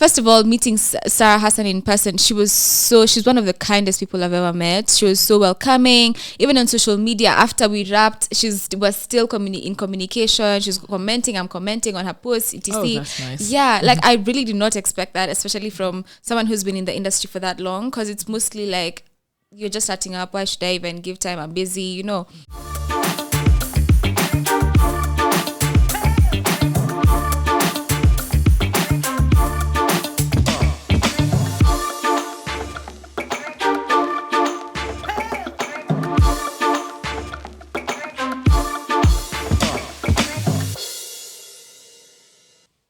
first of all, meeting Sarah Hassan in person, she's one of the kindest people I've ever met. She was so welcoming. Even on social media, after we wrapped, she was still in communication. She's commenting, I'm commenting on her posts, etc. Oh, that's nice. Yeah, like I really did not expect that, especially from someone who's been in the industry for that long, because it's mostly like, you're just starting up, why should I even give time? I'm busy, you know.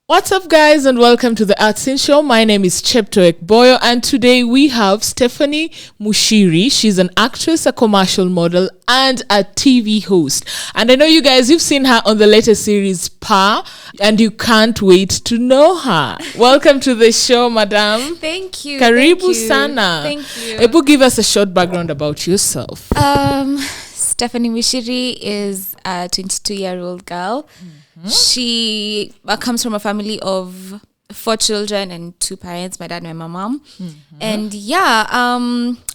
What's up, guys, and welcome to the Arts In Show. My name is Chepto Ekboyo, and today we have Stephanie Muchiri. She's an actress, a commercial model, and a TV host. And I know you guys, you've seen her on the latest series, Pa, and you can't wait to know her. Welcome to the show, madam. Thank you. Karibu sana. Thank you. Ebu, give us a short background about yourself. Stephanie Muchiri is a 22-year-old girl. She comes from a family of 4 children and 2 parents, my dad and my mom. And yeah,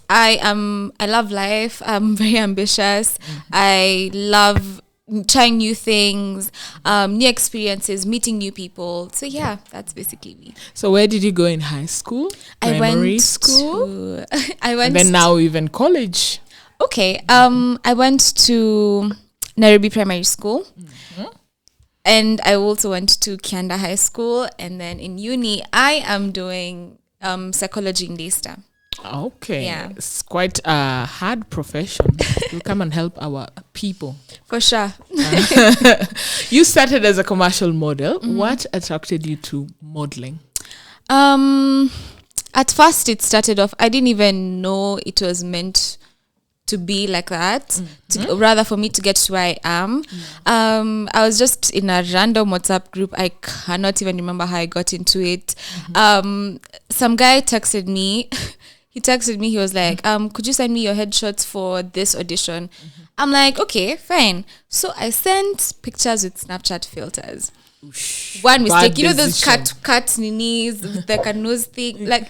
I love life. I'm very ambitious. I love trying new things, new experiences, meeting new people. So yeah, that's basically me. So where did you go in high school? Primary school? And then now even college. Okay. I went to Nairobi Primary School. And I also went to Kianda High School. And then in uni, I am doing psychology in Leicester. Okay. Yeah. It's quite a hard profession. We'll come and help our people. For sure. You started as a commercial model. What attracted you to modeling? At first, it started off, I didn't even know it was meant to be like that, rather for me to get to where I am. I was just in a random WhatsApp group. I cannot even remember how I got into it. Some guy texted me. He was like, could you send me your headshots for this audition? I'm like, okay, fine. So I sent pictures with Snapchat filters. One mistake, you know those cut knees, the nose thing, like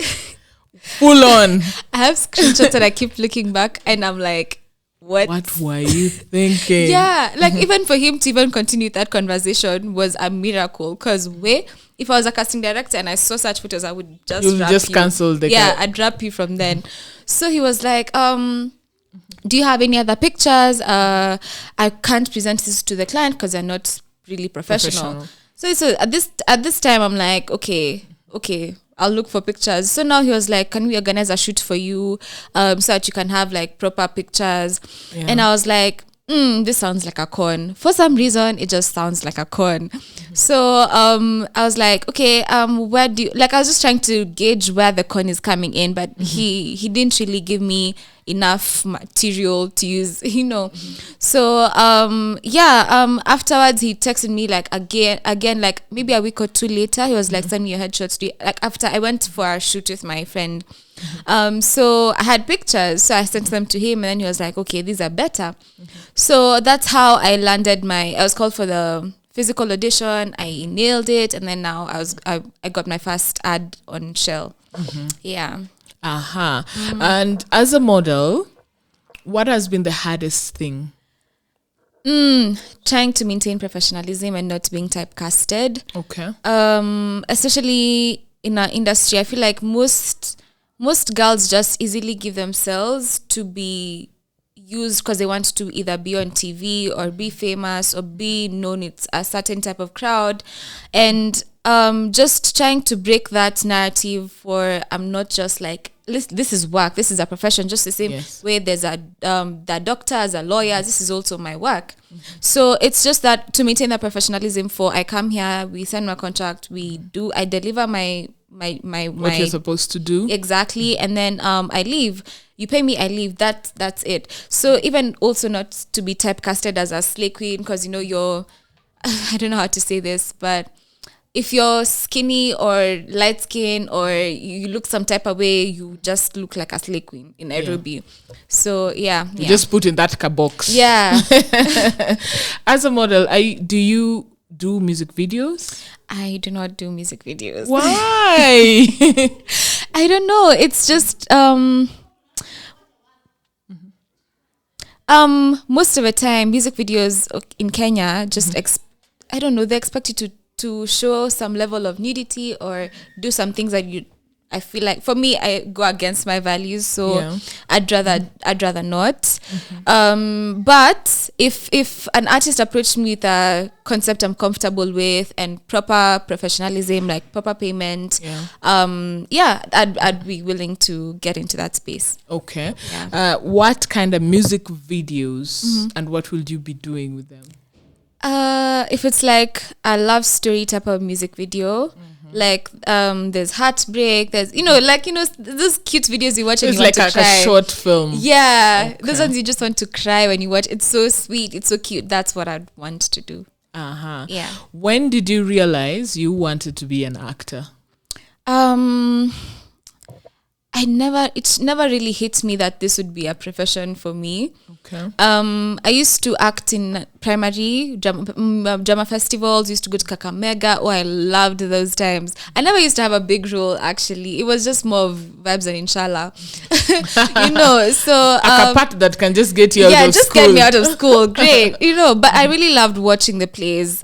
full on. I have screenshots and I keep looking back and I'm like, what were you thinking? Yeah, like even for him to even continue that conversation was a miracle, because if I was a casting director and I saw such photos, I would just cancel the I'd drop you from then. So he was like, do you have any other pictures? I can't present this to the client because they're not really professional. So at this time I'm like, okay, I'll look for pictures. So now he was like, can we organize a shoot for you so that you can have like proper pictures? Yeah. And I was like, this sounds like a con. For some reason, it just sounds like a con. So I was like, okay, where do you, like, I was just trying to gauge where the con is coming in, but he didn't really give me enough material to use, you know. So afterwards he texted me like again like maybe a week or 2 later. He was like, send me your headshots. Like after I went for a shoot with my friend, so I had pictures, so I sent them to him, and then he was like, okay, these are better. So that's how I landed I was called for the physical audition. I nailed it, and then now I got my first ad on Shell. Yeah. And as a model, what has been the hardest thing? Trying to maintain professionalism and not being typecasted. Okay. Especially in our industry, I feel like most girls just easily give themselves to be used because they want to either be on TV or be famous or be known. It's a certain type of crowd, and just trying to break that narrative for I'm not just like, this is work, this is a profession, just the same way there's the doctors, the lawyers, this is also my work. So it's just that to maintain that professionalism, for I come here, we sign my contract, I deliver my what you're supposed to do. Exactly. And then I leave. You pay me, I leave. That's it. So even also not to be typecasted as a slay queen, because you know you're I don't know how to say this, but if you're skinny or light skin or you look some type of way, you just look like a slay queen in Nairobi. Yeah. So you just put in that box. Yeah. As a model, do you do music videos? I do not do music videos. Why? I don't know. It's just most of the time music videos in Kenya just I don't know, they expect you to show some level of nudity or do some things that I feel like, for me, I go against my values, so I'd rather not. But if an artist approached me with a concept I'm comfortable with and proper professionalism, like proper payment, I'd be willing to get into that space. Okay. What kind of music videos and what will you be doing with them? If it's like a love story type of music video, like there's heartbreak, there's those cute videos you watch and It's you like want to cry. a short film. Those ones you just want to cry when you watch. It's so sweet, it's so cute. That's what I'd want to do. When did you realize you wanted to be an actor? It never really hit me that this would be a profession for me. Okay. I used to act in primary drama festivals, used to go to Kakamega. Oh, I loved those times. I never used to have a big role, actually. It was just more of vibes and inshallah. So a part that can just get you out of school. Yeah, just get me out of school. Great. But I really loved watching the plays.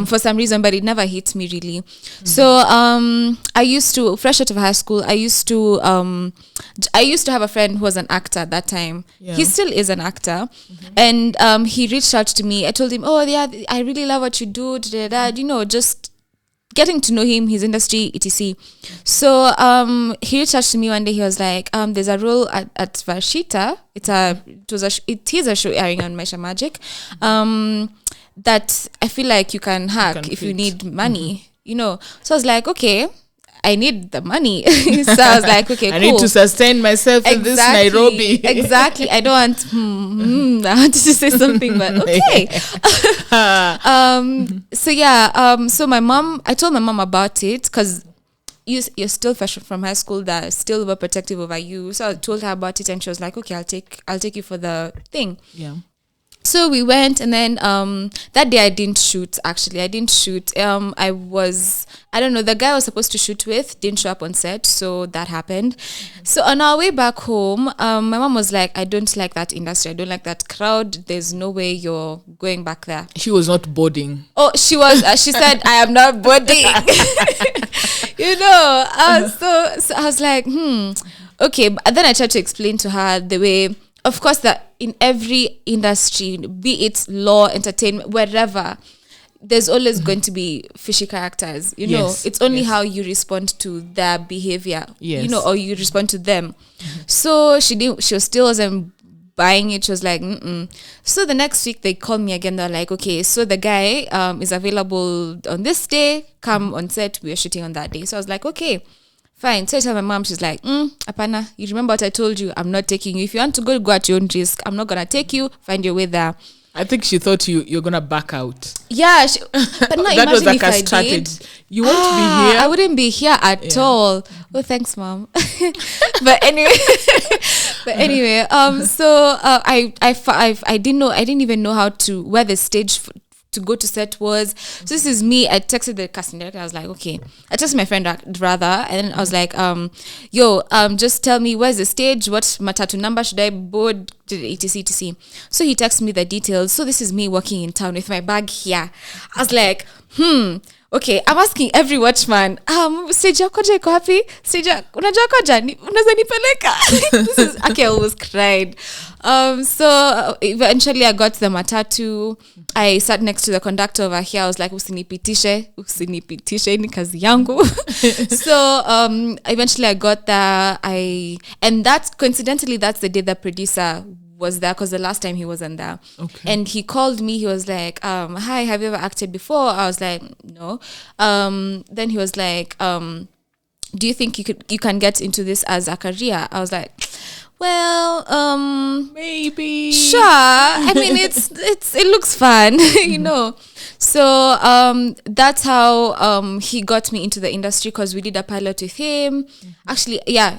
For some reason, but it never hit me really. So I used to, fresh out of high school, I used to have a friend who was an actor at that time. He still is an actor, and he reached out to me. I told him, oh yeah, I really love what you do, just getting to know him, his industry, etc. So he reached out to me one day. He was like, there's a role at Vashita. It is a show airing on Maisha Magic. That I feel like you can hack if you need money, So I was like, okay, I need the money. So I was like, okay, cool. I need to sustain myself in this Nairobi. Exactly. I don't want, I wanted to say something, but okay. So I told my mom about it because you're still fresh from high school, that still were protective over you. So I told her about it and she was like, okay, I'll take you for the thing. Yeah. So we went, and then that day I didn't shoot, actually. I didn't shoot. The guy I was supposed to shoot with didn't show up on set, so that happened. So on our way back home, my mom was like, I don't like that industry. I don't like that crowd. There's no way you're going back there. She was not boarding. Oh, she was. She said, I am not boarding. So I was like, okay. But then I tried to explain to her the way, of course, that in every industry, be it law, entertainment, wherever, there's always going to be fishy characters. It's only how you respond to their behavior. Or you respond to them. So she still wasn't buying it. She was like, So the next week they called me again. They're like, okay, so the guy is available on this day. Come on set. We are shooting on that day. So I was like, okay. Fine. So I tell my mom, she's like, Apana, you remember what I told you? I'm not taking you. If you want to go at your own risk. I'm not going to take you. Find your way there. I think she thought you're going to back out. Yeah. But no, that was like a strategy. Did. You won't be here? I wouldn't be here at all. Oh, thanks, Mom. But anyway, so I didn't even know where the stage to go to set was. So this is me. I texted the casting director. I was like, okay. I texted my friend rather, and then I was like, just tell me where's the stage, what matatu number should I board, etc. So he texted me the details. So this is me walking in town with my bag here. I was like, okay, I'm asking every watchman, stage yako je iko wapi? Stage unajua koja unaweza nipeleka? This is okay, I almost cried. So eventually I got the matatu. I sat next to the conductor over here. I was like, usinipitishe ni kazi yangu. So eventually I got there. And that's coincidentally that's the day the producer was there, because the last time he wasn't there. Okay. And he called me. He was like, hi, have you ever acted before? I was like, no. Then he was like, do you think you can get into this as a career? I was like, well, maybe. sure. I mean, it looks fun, you know. So that's how he got me into the industry, because we did a pilot with him. Actually, yeah.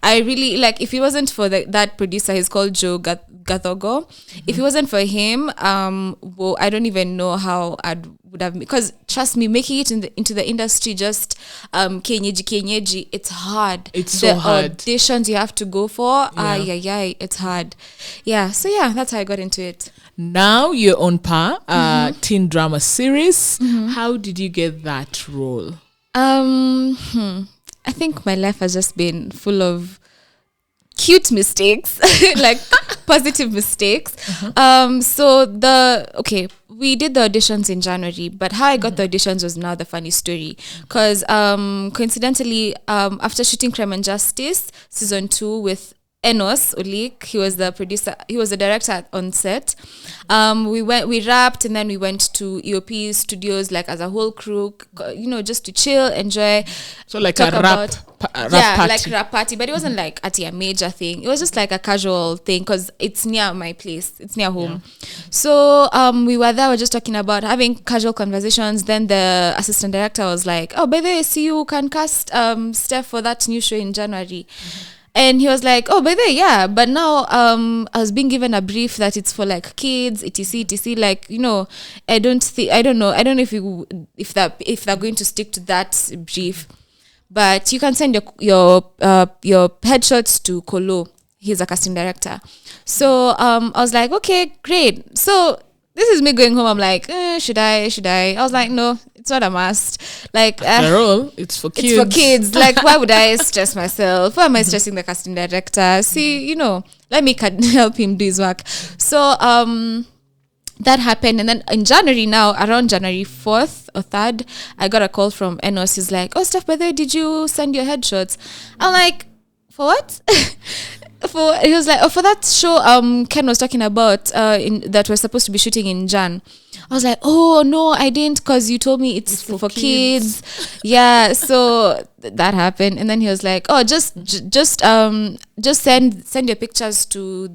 I really like. If it wasn't for that producer, he's called Joe Gathogo. If it wasn't for him, well, I don't even know how I would have. Because trust me, making it into the industry, just kienyeji, it's hard. It's so hard. Auditions you have to go for, it's hard. Yeah, so yeah, that's how I got into it. Now you're on Par, teen drama series. How did you get that role? I think my life has just been full of cute mistakes, like positive mistakes. We did the auditions in January, but how I got the auditions was now the funny story. Because coincidentally, after shooting Crime and Justice season 2 with Enos Olik, he was the producer, he was the director on set. We wrapped, and then we went to EOP studios, like as a whole crew, just to chill, enjoy. So like a rap party. Like rap party, but it wasn't like a major thing. It was just like a casual thing, because it's near my place, it's near home. So we were there, we're just talking about having casual conversations. Then the assistant director was like, "Oh, by the way, see, you can cast Steph for that new show in January." And he was like, "Oh, by the way, yeah, but now I was being given a brief that it's for like kids, etc. Like, I don't know if they're going to stick to that brief, but you can send your headshots to Kolo. He's a casting director." So I was like, "Okay, great." So this is me going home. I'm like, should I? I was like, no, it's not a must. Like, after all, it's for kids. It's for kids. Like, why would I stress myself? Why am I stressing the casting director? See, let me help him do his work. So that happened, and then in January, now around January 4th or 3rd, I got a call from Enos. He's like, "Oh, Steph, by the way, did you send your headshots?" I'm like, "For what?" He was like, "Oh, for that show Ken was talking about that we're supposed to be shooting in Jan." I was like, "Oh no, I didn't, because you told me it's for kids." Yeah, so that happened, and then he was like, "Oh, just send your pictures to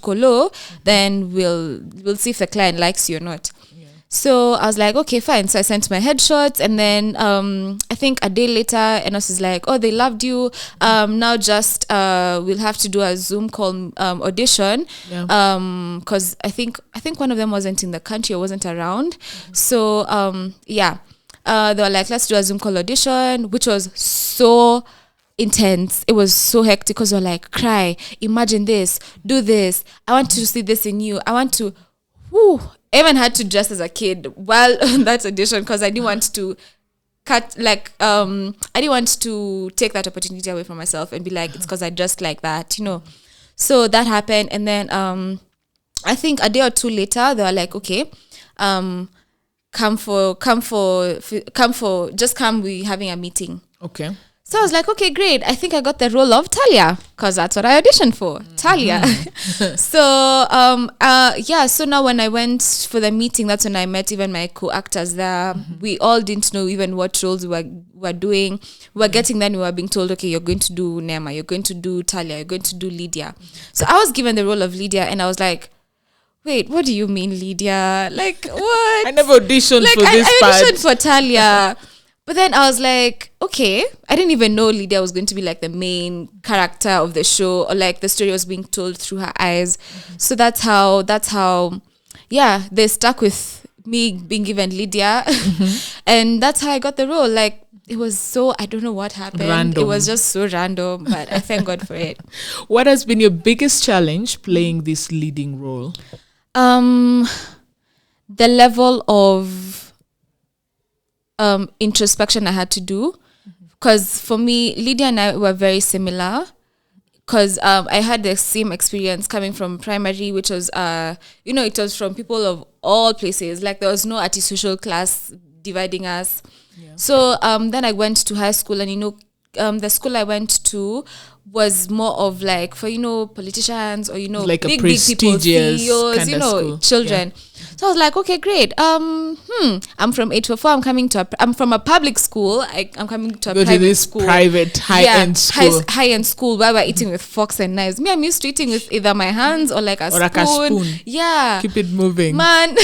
Kolo, then we'll see if the client likes you or not." So I was like, "Okay, fine." So I sent my headshots, and then I think a day later, Enos is like, "Oh, they loved you. Now just we'll have to do a Zoom call audition, because I think one of them wasn't in the country or wasn't around." So they were like, "Let's do a Zoom call audition," which was so intense. It was so hectic, because they're like, "Cry, imagine this, do this. I want to see this in you. I want to." I even had to dress as a kid while on that audition, because I didn't want to I didn't want to take that opportunity away from myself and be like, it's because I dressed like that, So that happened, and then I think a day or two later, they were like, "Okay, come, we're having a meeting." Okay. So I was like, "Okay, great. I think I got the role of Talia, because that's what I auditioned for, Talia." So, so now when I went for the meeting, that's when I met even my co-actors there. We all didn't know even what roles we were doing. We were getting there, and we were being told, "Okay, you're going to do Nema, you're going to do Talia, you're going to do Lydia." So I was given the role of Lydia, and I was like, "Wait, what do you mean, Lydia? Like, what?" I never auditioned for this part. I auditioned for Talia. But then I was like, okay, I didn't even know Lydia was going to be like the main character of the show, or like the story was being told through her eyes. So that's how, they stuck with me being given Lydia. And that's how I got the role. Like, it was so, I don't know what happened. Random. It was just so random, but I thank God for it. What has been your biggest challenge playing this leading role? The level of introspection I had to do, because for me, Lydia and I were very similar, because I had the same experience coming from primary, which was it was from people of all places. Like, there was no antisocial class dividing us. So then I went to high school, and the school I went to was more of like for politicians or like big a big people, prestigious CEOs, kind of school. children. So I was like, okay, great. I'm from 844. I'm from a public school. I'm coming to a Go private to this school. private high-end school. High-end school where we're eating with forks and knives. Me, I'm used to eating with either my hands or like a spoon. Like a spoon. Yeah. Keep it moving. Man.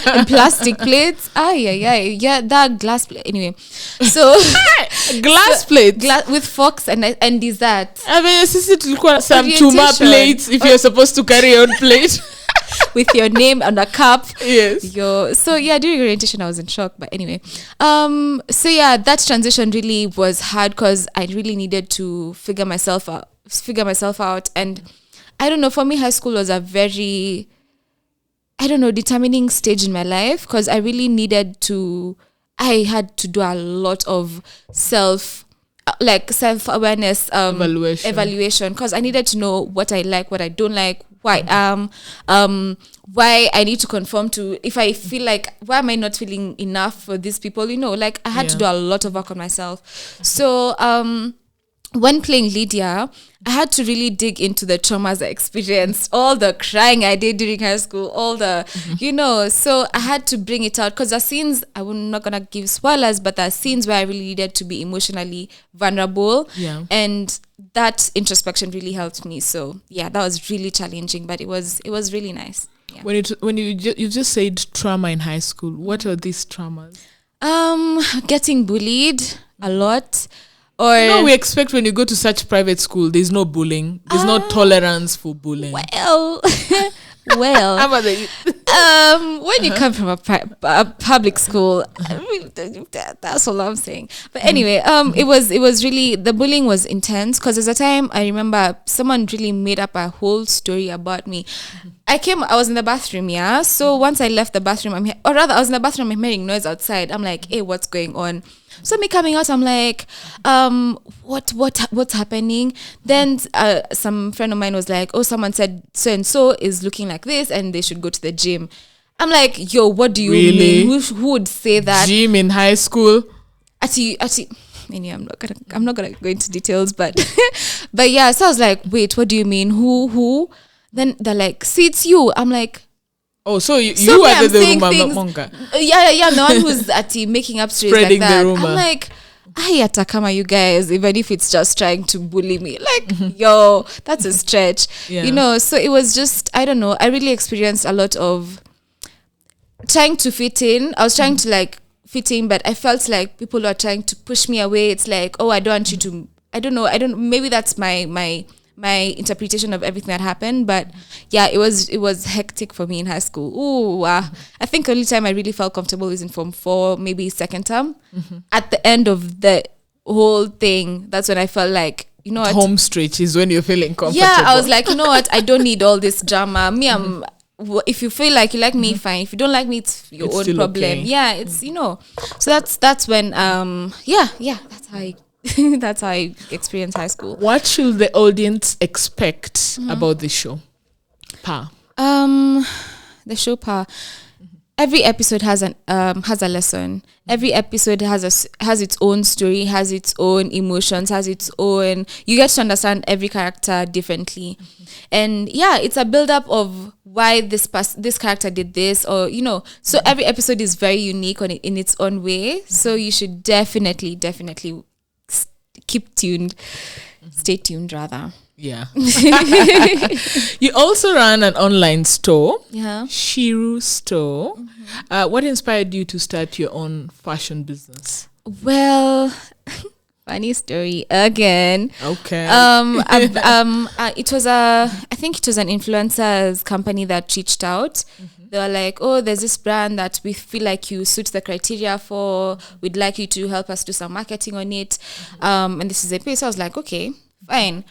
And plastic plates. Yeah, that glass plate. Anyway. So glass plates. With forks and dessert. I mean, some Orientation. chuma plates if you're supposed to carry your own plate. With your name on a cup. Yes. So yeah, during orientation I was in shock. But anyway. So yeah, that transition really was hard because I really needed to figure myself out. And I don't know, for me high school was a very, determining stage in my life because I really I had to do a lot of self-awareness evaluation because I needed to know what I like, what I don't like, why why I need to conform to, if I feel like, why am I not feeling enough for these people, like I had to do a lot of work on myself. So when playing Lydia, I had to really dig into the traumas I experienced, all the crying I did during high school, all the, so I had to bring it out because the scenes, I'm not going to give spoilers, but the scenes where I really needed to be emotionally vulnerable. Yeah. And that introspection really helped me. So yeah, that was really challenging, but it was really nice. Yeah. When you just said trauma in high school, what are these traumas? Getting bullied a lot. Or we expect when you go to such private school, there's no bullying. There's no tolerance for bullying. Well, How about that? when you come from a public school, I mean, that's all I'm saying. But anyway, it was really, the bullying was intense because at the time I remember someone really made up a whole story about me. I was in the bathroom, yeah. So once I left the bathroom, I was in the bathroom, I'm hearing noise outside. I'm like, hey, what's going on? So me coming out, I'm like, what's happening? Then some friend of mine was like, oh, someone said so and so is looking like this and they should go to the gym. I'm like, yo, what do you mean? Who would say that? Gym in high school? Actually, anyway, I'm not gonna go into details, but but yeah. So I was like, wait, what do you mean? Who? Then they're like, see, it's you. I'm like, oh, so you are the rumor monger. Yeah, the one who's making up stories spreading like that. The rumor. I'm like, atakama you guys, even if it's just trying to bully me. Like, yo, that's a stretch. Yeah. So it was just, I don't know, I really experienced a lot of trying to fit in. I was trying to like fit in, but I felt like people are trying to push me away. It's like, oh, I don't want you to, I don't know, maybe that's my interpretation of everything that happened, but yeah, it was hectic for me in high school. I think the only time I really felt comfortable is in Form 4, maybe second term. At the end of the whole thing, that's when I felt like, you know what? Home stretch is when you're feeling comfortable. Yeah, I was like, you know what? I don't need all this drama. Me, if you feel like you like me, fine. If you don't like me, it's your own problem. Okay. Yeah, it's, so that's when, that's how I experienced high school. What should the audience expect about the show? The show Pa. Every episode has a lesson. Every episode has its own story, has its own emotions, has its own. You get to understand every character differently, and yeah, it's a build up of why this character did this, or So every episode is very unique in its own way. So you should definitely keep tuned. Stay tuned, rather. Yeah. You also run an online store. Yeah. Shiru store. What inspired you to start your own fashion business? Well, funny story again. Okay. I think it was an influencers company that reached out. They were like, oh, there's this brand that we feel like you suit the criteria for. We'd like you to help us do some marketing on it. And this is a place. I was like, okay, fine.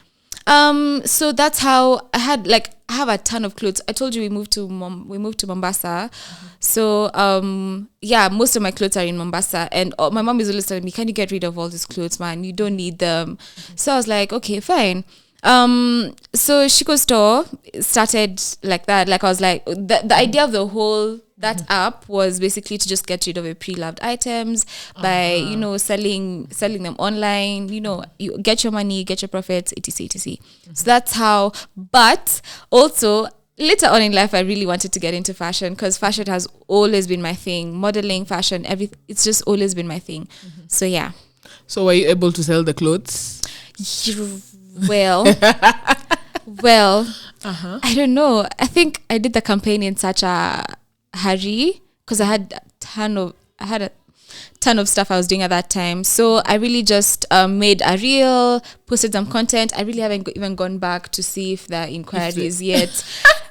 So that's how I have a ton of clothes. I told you we moved to Mombasa. So most of my clothes are in Mombasa, and my mom is always telling me, can you get rid of all these clothes, man? You don't need them. So I was like, okay, fine. So Shiko store started like that. Like I was like, the idea of the whole that app was basically to just get rid of your pre-loved items by, selling them online, you get your money, get your profits, etc, etc. So that's how, but also later on in life, I really wanted to get into fashion because fashion has always been my thing. Modeling, fashion, everything, it's just always been my thing. So yeah. So were you able to sell the clothes? Well, I don't know. I think I did the campaign in such a hurry because I had a ton of stuff I was doing at that time. So I really just made a reel, posted some content. I really haven't even gone back to see if there are inquiries yet.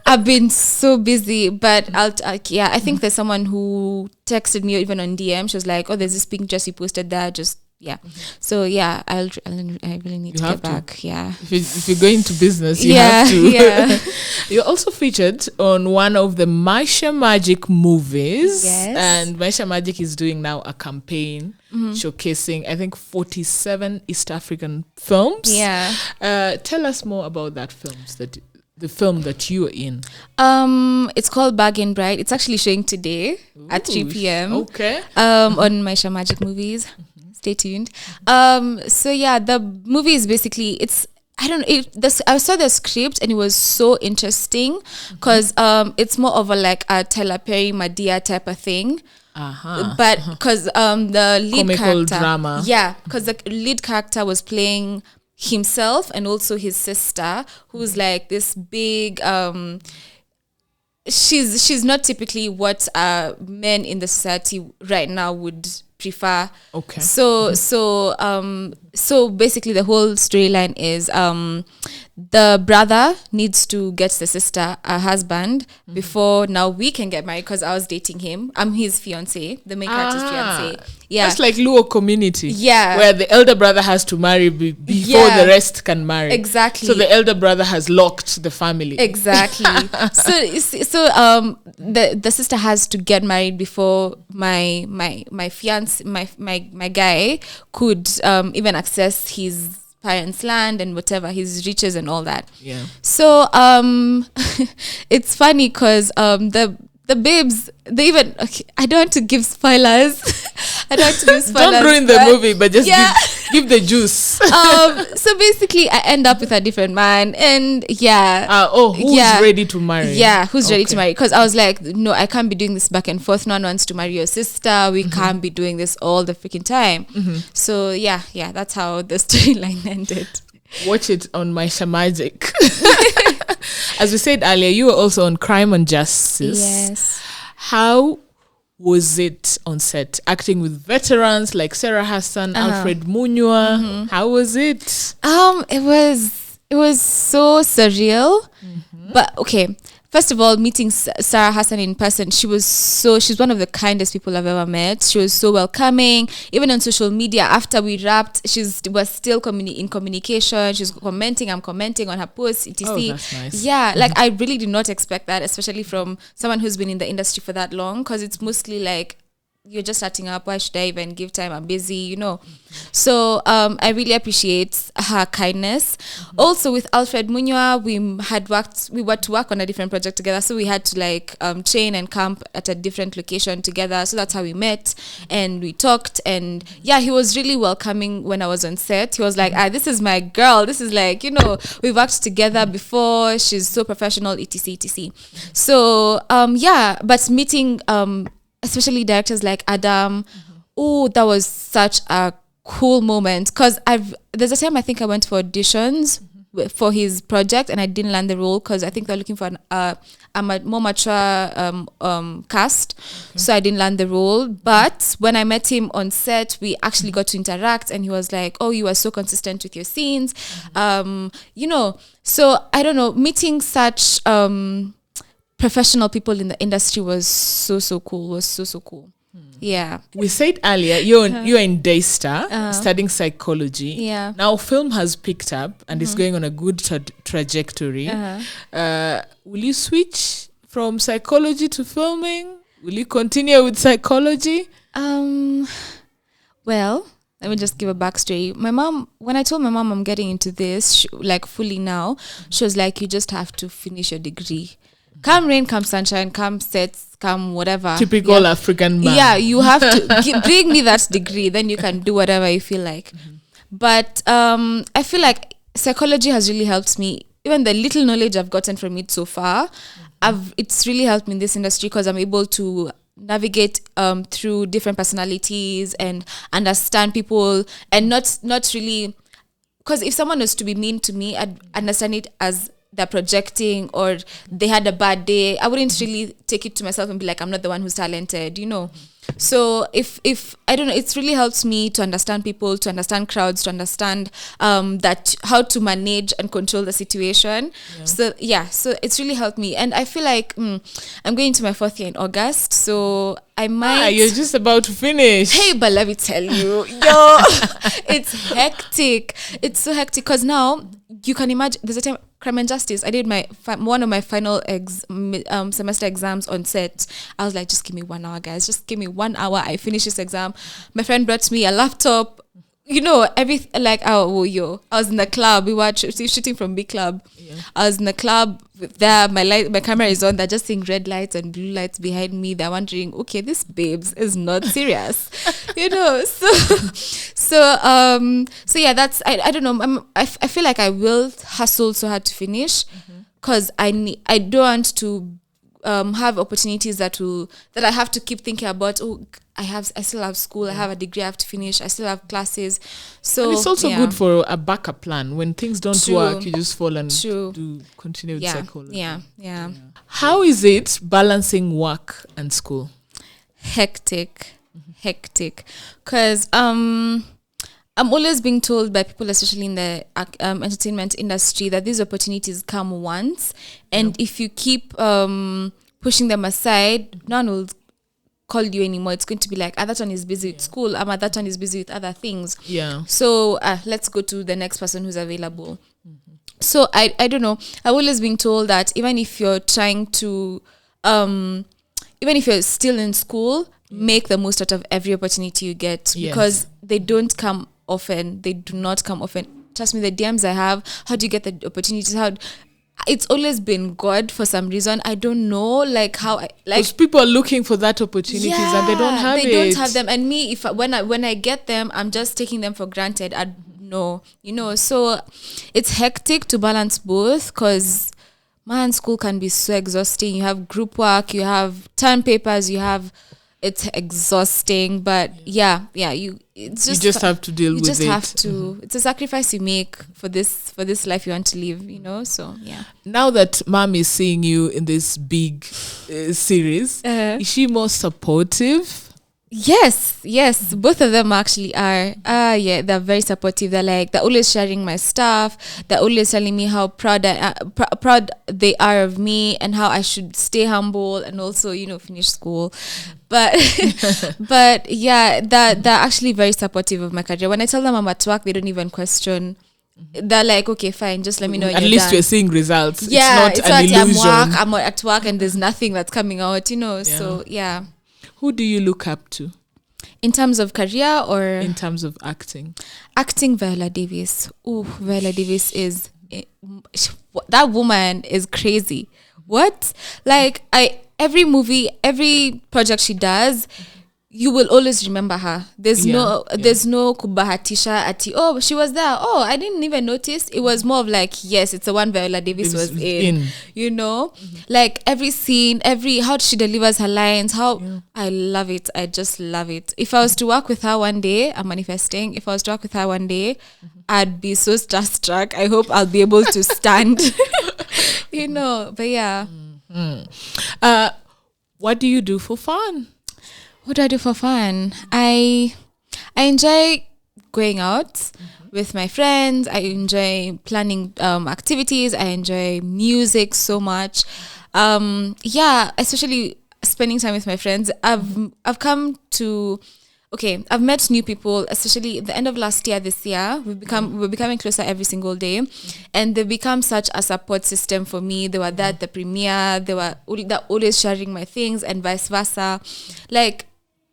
I've been so busy, but I think there's someone who texted me even on DM. She was like, "Oh, there's this pink dress you posted there. Just." Yeah. So yeah, I really need to get back. Yeah. If you're going to business, you have to. Yeah. You're also featured on one of the Maisha Magic movies. Yes. And Maisha Magic is doing now a campaign showcasing, I think, 47 East African films. Yeah. Tell us more about the film that you are in. It's called Bargain Bride. It's actually showing today at 3 p.m. Okay. On Maisha Magic Movies. Stay tuned. So yeah, the movie is basically I saw the script and it was so interesting because it's more of a Tyler Perry Madea type of thing. But because the lead comical character, drama. Yeah, because the lead character was playing himself and also his sister, who's like this big she's not typically what men in the society right now would prefer. Okay. So basically the whole storyline is the brother needs to get the sister a husband before now we can get married because I was dating him. I'm his fiance, the main character's fiance. Yeah. That's like Luo community. Yeah. Where the elder brother has to marry before the rest can marry. Exactly. So the elder brother has locked the family. Exactly. So the sister has to get married before my fiance, my guy could even access his parents' land and whatever, his riches and all that. Yeah. So it's funny because the babes, they even I don't want to give spoilers. Don't ruin the movie, but just give the juice. So basically I end up with a different man and who's ready to marry? Yeah, who's ready to marry? Because I was like, no, I can't be doing this back and forth. No one wants to marry your sister. We can't be doing this all the freaking time. So yeah, that's how the storyline ended. Watch it on Maisha Magic. As we said earlier, you were also on Crime and Justice. Yes. How was it on set acting with veterans like Sarah Hassan, Alfred Munywa? How was it? It was so surreal. But okay, first of all, meeting Sarah Hassan in person, she's one of the kindest people I've ever met. She was so welcoming. Even on social media, after we wrapped, was still in communication. She's commenting, I'm commenting on her posts, etc. Oh, that's nice. Yeah, like I really did not expect that, especially from someone who's been in the industry for that long, because it's mostly like, you're just starting up, why should I even give time, I'm busy, So I really appreciate her kindness. Also with Alfred Munywa, we were to work on a different project together, so we had to train and camp at a different location together. So that's how we met and we talked, and he was really welcoming when I was on set. He was like, this is my girl, this is like, we worked together before, she's so professional, etc. So but meeting especially directors like Adam, that was such a cool moment, because there's a time I think I went for auditions for his project and I didn't land the role because I think they're looking for a more mature cast, so I didn't land the role. But when I met him on set, we actually got to interact, and he was like, oh, you are so consistent with your scenes, so I don't know, meeting such professional people in the industry was so cool. Yeah. We said earlier you're in Daystar studying psychology. Yeah. Now film has picked up and is going on a good trajectory. Will you switch from psychology to filming? Will you continue with psychology? Well, let me just give a backstory. My mom, when I told my mom I'm getting into this fully now, she was like, you just have to finish your degree. Come rain, come sunshine, come sets, come whatever. Typical African man. Yeah, you have to bring me that degree, then you can do whatever you feel like. But I feel like psychology has really helped me. Even the little knowledge I've gotten from it so far, it's really helped me in this industry because I'm able to navigate through different personalities and understand people, and not really, because if someone was to be mean to me, I'd understand it as they're projecting or they had a bad day. I wouldn't really take it to myself and be like, I'm not the one who's talented, So if I don't know, it's really helped me to understand people, to understand crowds, to understand that how to manage and control the situation. So it's really helped me, and I feel like I'm going to my 4th year in August, so I might. You're just about to finish. Hey, but let me tell you, it's hectic. It's so hectic because now you can imagine. There's a time, Crime and Justice. I did one of my final semester exams on set. I was like, just give me 1 hour, guys. Just give me 1 hour. I finish this exam. My friend brought me a laptop. Everything like I was in the club. We were shooting from B Club. Yeah. I was in the club there. My camera is on. They're just seeing red lights and blue lights behind me. They're wondering, okay, this babes is not serious, So yeah, that's I don't know. I feel like I will hustle so hard to finish because I don't want to have opportunities that I have to keep thinking about. I still have school. I have a degree I have to finish. I still have classes. So and it's also good for a backup plan when things don't work. You just fall and continue with psychology. Yeah. How is it balancing work and school? Hectic, because I'm always being told by people, especially in the entertainment industry, that these opportunities come once, and if you keep pushing them aside, no one will call you anymore. It's going to be like, that one is busy with school, that one is busy with other things. Yeah. So let's go to the next person who's available. So I don't know. I've always been told that even if you're trying to, even if you're still in school, make the most out of every opportunity you get, because they don't come often. They do not come often. Trust me, the DMs I have, how do you get the opportunities? It's always been God for some reason. I don't know, because people are looking for that opportunities and they don't have it. They don't have them. And me, when I get them, I'm just taking them for granted. So it's hectic to balance both, because school can be so exhausting. You have group work, you have term papers, it's exhausting, but you just have to deal with it. You just have to. It's a sacrifice you make for this life you want to live, so yeah. Now that mom is seeing you in this big series, is she more supportive? Yes, both of them actually are. They're very supportive. They're always sharing my stuff. They're always telling me how proud they are of me, and how I should stay humble and also finish school. But they're actually very supportive of my career. When I tell them I'm at work, they don't even question. They're like, okay, fine, just let me know. At least you're seeing results. Yeah, it's not an illusion. I'm at work and there's nothing that's coming out. So yeah. Who do you look up to? In terms of career or? In terms of acting? Acting, Viola Davis. Oh, Viola Davis is... that woman is crazy. What? Every movie, every project she does, you will always remember her. There's no kubahatisha ati, she was there. I didn't even notice. It was more of yes, it's the one Viola Davis was in. Every scene, how she delivers her lines, I love it. I just love it. If I was to work with her one day, I'm manifesting. If I was to work with her one day, I'd be so starstruck. I hope I'll be able to stand. But yeah. What do you do for fun? What do I do for fun? I enjoy going out with my friends. I enjoy planning activities. I enjoy music so much. Especially spending time with my friends. I've come to... Okay, I've met new people, especially at the end of last year, this year. We're becoming closer every single day. And they've become such a support system for me. They were there at the premiere. They're always sharing my things and vice versa.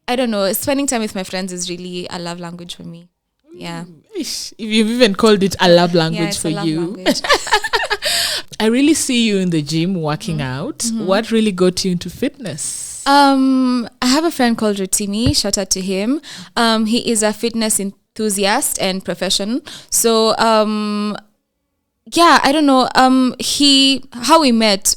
I don't know, spending time with my friends is really a love language for me. Yeah. If you've even called it a love language for you. Language. I really see you in the gym working out. What really got you into fitness? I have a friend called Rotimi. Shout out to him. He is a fitness enthusiast and profession. So, yeah, I don't know. How we met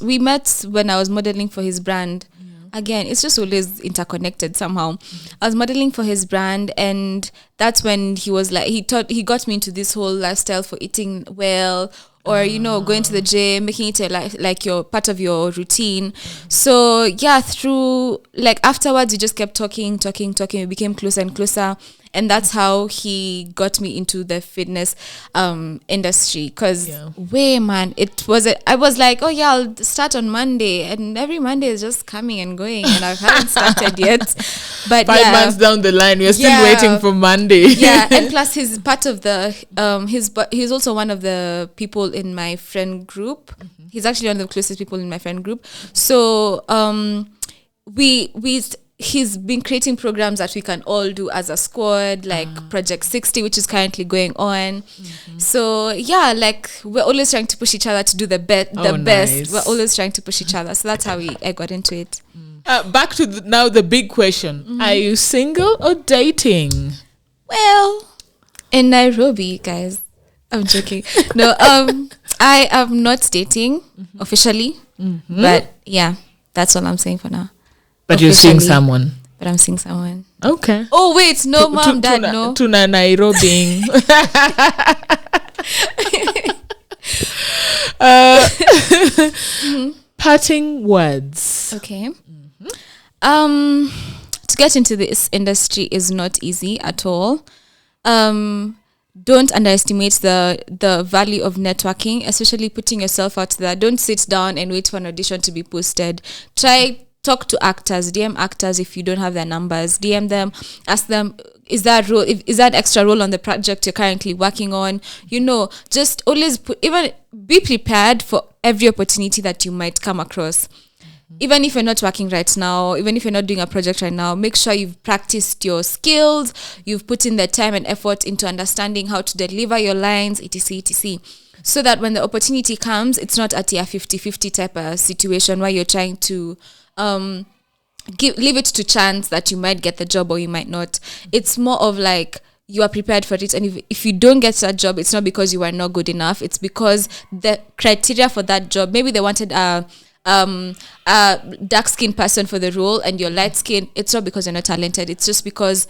when I was modeling for his brand. Again, it's just always interconnected somehow. I was modeling for his brand, and that's when he was like, he got me into this whole lifestyle for eating well, or going to the gym, making it like your part of your routine. So yeah, through like afterwards, we just kept talking. We became closer and closer, and that's how he got me into the fitness industry. Because man, I was like, oh yeah, I'll start on Monday, and every Monday is just coming and going, and I haven't started yet. But 5 months down the line, we're still waiting for Monday. Yeah, and plus he's part of the he's also one of the people in my friend group. He's actually one of the closest people in my friend group. So he's been creating programs that we can all do as a squad, like Project 60, which is currently going on. So yeah, like we're always trying to push each other to do the best. Nice. We're always trying to push each other. So that's how I got into it. Back to now the big question. Are you single or dating? Well, in Nairobi, guys. I'm joking. No, I am not dating officially. But yeah, that's all I'm saying for now. But you're seeing someone. But I'm seeing someone. Okay. Oh wait, no, mom, dad, no. To Nairobi. Parting words. Okay. To get into this industry is not easy at all. Don't underestimate the value of networking, especially putting yourself out there. Don't sit down and wait for an audition to be posted. Talk to actors, DM actors if you don't have their numbers. DM them, ask them, is that extra role on the project you're currently working on? Just always be prepared for every opportunity that you might come across. Even if you're not working right now, even if you're not doing a project right now, make sure you've practiced your skills, you've put in the time and effort into understanding how to deliver your lines, etc. So that when the opportunity comes, it's not at a 50-50 type of situation where you're trying to leave it to chance that you might get the job or you might not. It's more of like you are prepared for it, and if you don't get that job, it's not because you are not good enough. It's because the criteria for that job, maybe they wanted a dark-skinned person for the role and you're light-skinned. It's not because you're not talented. It's just because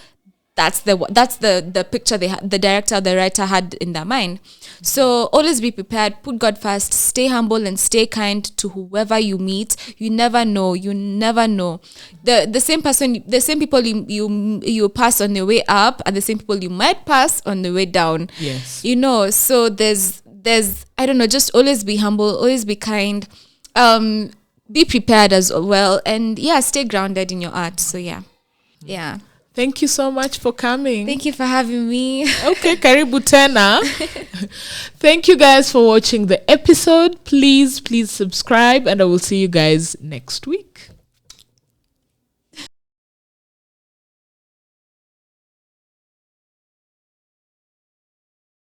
that's the picture the director, the writer had in their mind. So always be prepared, put God first, stay humble and stay kind to whoever you meet. You never know. The same people you pass on the way up are the same people you might pass on the way down. Yes. So there's I don't know, just always be humble, always be kind, be prepared as well, and stay grounded in your art. So yeah. Thank you so much for coming. Thank you for having me. Okay, karibu tena. Thank you guys for watching the episode. Please subscribe, and I will see you guys next week.